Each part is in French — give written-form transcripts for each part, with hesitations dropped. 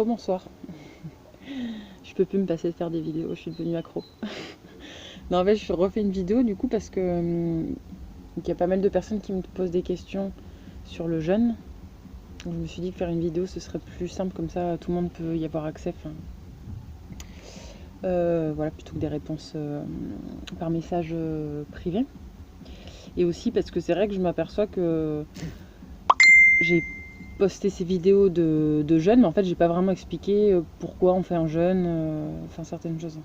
Rebonsoir. Je peux plus me passer de faire des vidéos, je suis devenue accro. Non, en fait, je refais une vidéo du coup parce que il y a pas mal de personnes qui me posent des questions sur le jeûne. Donc, je me suis dit que faire une vidéo ce serait plus simple, comme ça tout le monde peut y avoir accès. Voilà, plutôt que des réponses par message privé. Et aussi parce que c'est vrai que je m'aperçois que j'ai posté ces vidéos de jeûne, mais en fait j'ai pas vraiment expliqué pourquoi on fait un jeûne, enfin certaines choses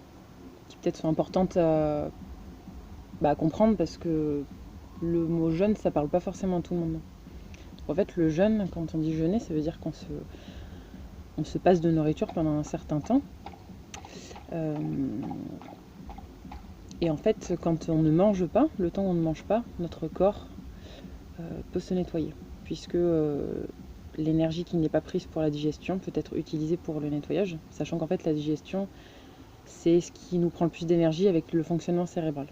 qui peut-être sont importantes à comprendre, parce que le mot jeûne ça parle pas forcément à tout le monde. En fait le jeûne, quand on dit jeûner, ça veut dire on se passe de nourriture pendant un certain temps. Et en fait quand on ne mange pas, le temps où on ne mange pas, notre corps peut se nettoyer, puisque l'énergie qui n'est pas prise pour la digestion peut être utilisée pour le nettoyage, sachant qu'en fait la digestion c'est ce qui nous prend le plus d'énergie avec le fonctionnement cérébral.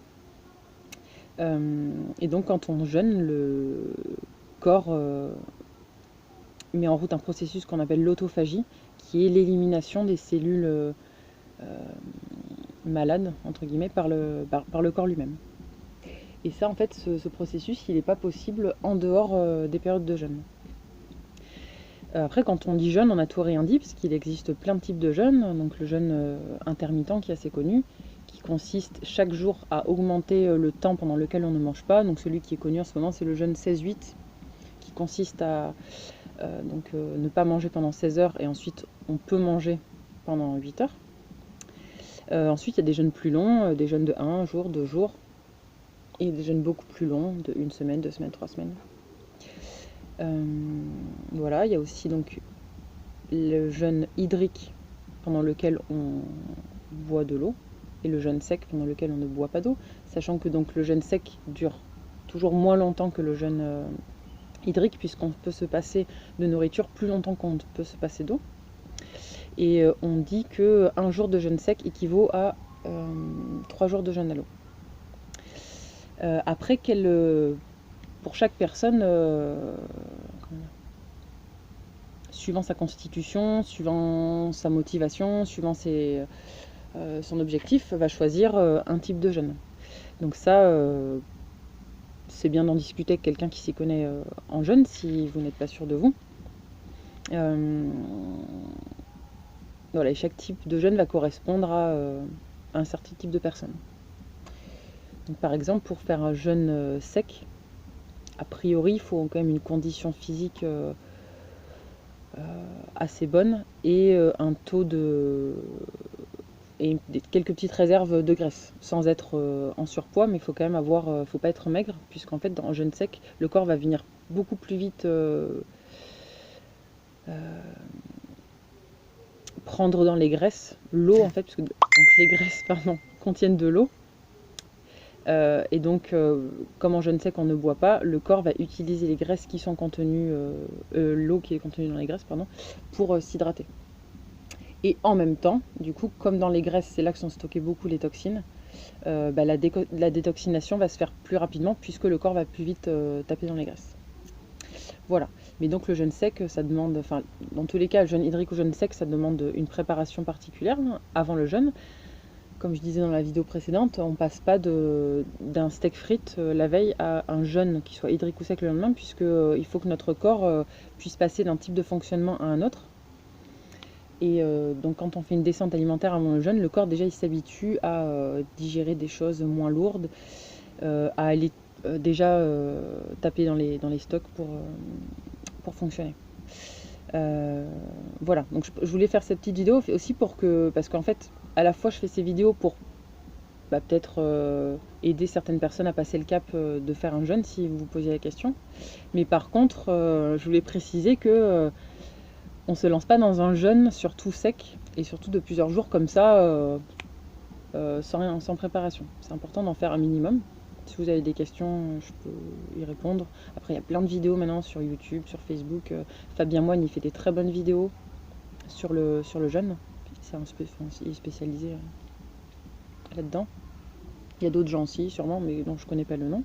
Et donc quand on jeûne, le corps met en route un processus qu'on appelle l'autophagie, qui est l'élimination des cellules malades, entre guillemets, par le corps lui-même. Et ça, en fait, ce processus, il n'est pas possible en dehors des périodes de jeûne. Après, quand on dit jeûne, on n'a tout rien dit, parce qu'il existe plein de types de jeûne. Donc le jeûne intermittent, qui est assez connu, qui consiste chaque jour à augmenter le temps pendant lequel on ne mange pas. Donc celui qui est connu en ce moment, c'est le jeûne 16-8, qui consiste à ne pas manger pendant 16 heures, et ensuite on peut manger pendant 8 heures. Ensuite, il y a des jeûnes plus longs, des jeûnes de 1 jour, 2 jours, et des jeûnes beaucoup plus longs, de 1 semaine, 2 semaines, 3 semaines. Voilà, il y a aussi donc le jeûne hydrique, pendant lequel on boit de l'eau, et le jeûne sec, pendant lequel on ne boit pas d'eau, sachant que donc le jeûne sec dure toujours moins longtemps que le jeûne hydrique, puisqu'on peut se passer de nourriture plus longtemps qu'on peut se passer d'eau. Et on dit que 1 jour de jeûne sec équivaut à 3 jours de jeûne à l'eau. Après, pour chaque personne, suivant sa constitution, suivant sa motivation, suivant son objectif, va choisir un type de jeûne. Donc ça, c'est bien d'en discuter avec quelqu'un qui s'y connaît en jeûne, si vous n'êtes pas sûr de vous. Voilà, et chaque type de jeûne va correspondre à un certain type de personne. Donc, par exemple, pour faire un jeûne sec, a priori, il faut quand même une condition physique assez bonne, et un taux et quelques petites réserves de graisse, sans être en surpoids, mais il faut quand même faut pas être maigre, puisqu'en fait dans un jeûne sec, le corps va venir beaucoup plus vite prendre dans les graisses l'eau, en fait, parce que donc les graisses contiennent de l'eau. Et donc, comme en jeûne sec on ne boit pas, le corps va utiliser les graisses qui sont contenues, l'eau qui est contenue dans les graisses, pour s'hydrater. Et en même temps, du coup, comme dans les graisses, c'est là que sont stockées beaucoup les toxines, la détoxination va se faire plus rapidement, puisque le corps va plus vite taper dans les graisses. Voilà. Mais donc le jeûne sec, ça demande, dans tous les cas, le jeûne hydrique ou jeûne sec, ça demande une préparation particulière avant le jeûne. Comme je disais dans la vidéo précédente, on passe pas d'un steak frites la veille à un jeûne qui soit hydrique ou sec le lendemain, puisque il faut que notre corps puisse passer d'un type de fonctionnement à un autre. Et donc quand on fait une descente alimentaire avant le jeûne, le corps déjà il s'habitue à digérer des choses moins lourdes, à aller déjà taper dans les stocks pour fonctionner. Voilà, donc je voulais faire cette petite vidéo aussi parce qu'en fait, à la fois je fais ces vidéos pour peut-être aider certaines personnes à passer le cap de faire un jeûne, si vous vous posiez la question. Mais par contre, je voulais préciser que on se lance pas dans un jeûne surtout sec, et surtout de plusieurs jours comme ça, sans préparation. C'est important d'en faire un minimum. Si vous avez des questions, je peux y répondre. Après, il y a plein de vidéos maintenant sur YouTube, sur Facebook. Fabien Moine, il fait des très bonnes vidéos sur le jeûne. Il est spécialisé là-dedans. Il y a d'autres gens aussi, sûrement, mais dont je ne connais pas le nom.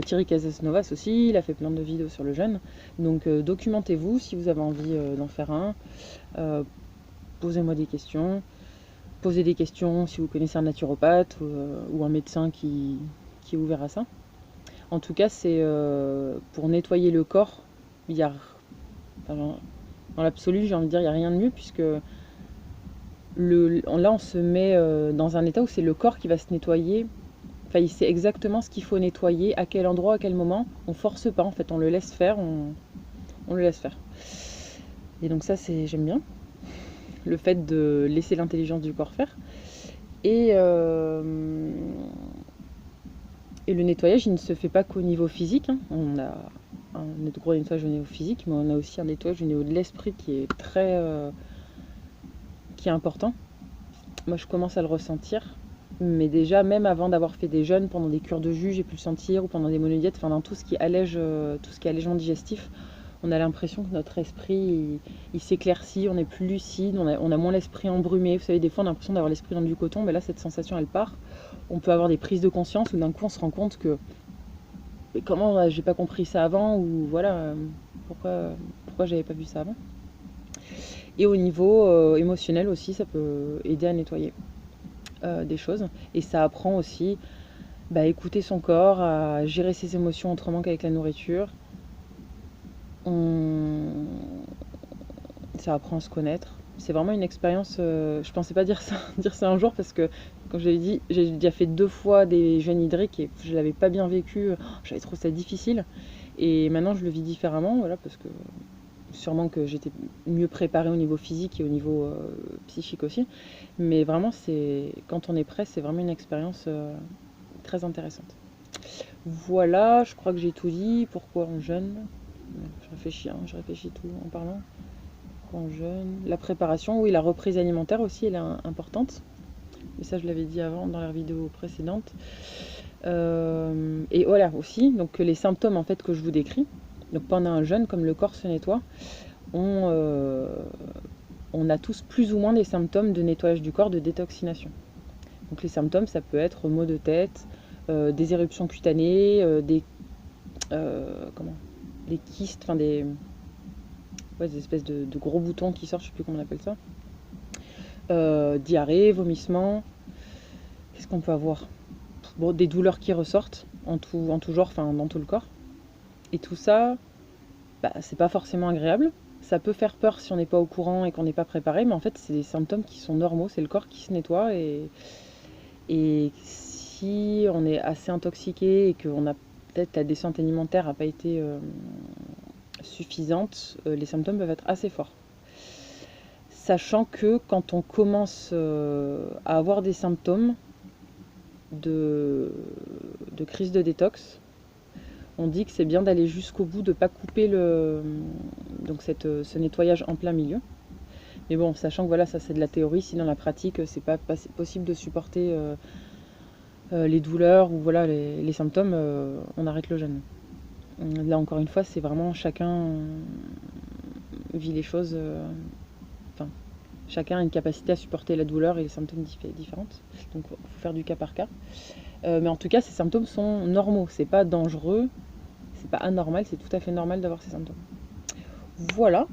Thierry Casasnovas aussi, il a fait plein de vidéos sur le jeûne. Donc documentez-vous si vous avez envie d'en faire un. Posez-moi des questions. Posez des questions si vous connaissez un naturopathe ou un médecin qui est ouvert à ça. En tout cas, c'est pour nettoyer le corps. Dans l'absolu, j'ai envie de dire, il n'y a rien de mieux puisque là, on se met dans un état où c'est le corps qui va se nettoyer. Enfin, il sait exactement ce qu'il faut nettoyer, à quel endroit, à quel moment. On force pas, en fait, on le laisse faire, on le laisse faire. Et donc ça, j'aime bien. Le fait de laisser l'intelligence du corps faire. Et le nettoyage, il ne se fait pas qu'au niveau physique. Hein. On a un gros nettoyage au niveau physique, mais on a aussi un nettoyage au niveau de l'esprit qui est qui est important. Moi, je commence à le ressentir. Mais déjà, même avant d'avoir fait des jeûnes, pendant des cures de jus, j'ai pu le sentir, ou pendant des monodiètes, enfin dans tout ce qui est allègement digestif, on a l'impression que notre esprit, il s'éclaircit, on est plus lucide, on a moins l'esprit embrumé. Vous savez, des fois, on a l'impression d'avoir l'esprit dans du coton, mais là, cette sensation, elle part. On peut avoir des prises de conscience où d'un coup, on se rend compte que mais comment j'ai pas compris ça avant, ou voilà, pourquoi j'avais pas vu ça avant. Et au niveau émotionnel aussi, ça peut aider à nettoyer des choses. Et ça apprend aussi à écouter son corps, à gérer ses émotions autrement qu'avec la nourriture. Ça apprend à se connaître. C'est vraiment une expérience, je pensais pas dire ça un jour parce que, comme je l'avais dit, j'ai déjà fait 2 fois des jeûnes hydriques et je l'avais pas bien vécu, j'avais trouvé ça difficile. Et maintenant je le vis différemment, voilà, parce que sûrement que j'étais mieux préparée au niveau physique et au niveau psychique aussi. Mais vraiment, quand on est prêt, c'est vraiment une expérience très intéressante. Voilà, je crois que j'ai tout dit. Pourquoi on jeûne? Je réfléchis tout en parlant. Pourquoi on jeûne? La préparation, oui, la reprise alimentaire aussi, elle est importante. Mais ça, je l'avais dit avant dans la vidéo précédente. Et voilà aussi, donc les symptômes en fait que je vous décris. Donc pendant un jeûne, comme le corps se nettoie, on a tous plus ou moins des symptômes de nettoyage du corps, de détoxination. Donc les symptômes, ça peut être maux de tête, des éruptions cutanées, des kystes, enfin des espèces de gros boutons qui sortent, je sais plus comment on appelle ça. Diarrhée, vomissement. Qu'est-ce qu'on peut avoir? Bon, des douleurs qui ressortent en tout genre, enfin dans tout le corps. Et tout ça, c'est pas forcément agréable. Ça peut faire peur si on n'est pas au courant et qu'on n'est pas préparé, mais en fait, c'est des symptômes qui sont normaux. C'est le corps qui se nettoie et si on est assez intoxiqué et qu'on a peut-être la descente alimentaire n'a pas été suffisante, les symptômes peuvent être assez forts. Sachant que quand on commence à avoir des symptômes de crise de détox, on dit que c'est bien d'aller jusqu'au bout, de ne pas couper ce nettoyage en plein milieu. Mais bon, sachant que voilà, ça c'est de la théorie, si dans la pratique c'est pas possible de supporter les douleurs ou voilà les symptômes, on arrête le jeûne. Là encore une fois, c'est vraiment chacun vit les choses, chacun a une capacité à supporter la douleur et les symptômes différentes. Donc il faut faire du cas par cas. Mais en tout cas, ces symptômes sont normaux, c'est pas dangereux, c'est pas anormal, c'est tout à fait normal d'avoir ces symptômes. Voilà,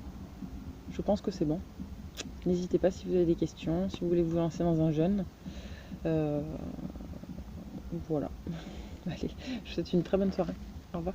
je pense que c'est bon. N'hésitez pas si vous avez des questions, si vous voulez vous lancer dans un jeûne. Voilà. Allez, je vous souhaite une très bonne soirée. Au revoir.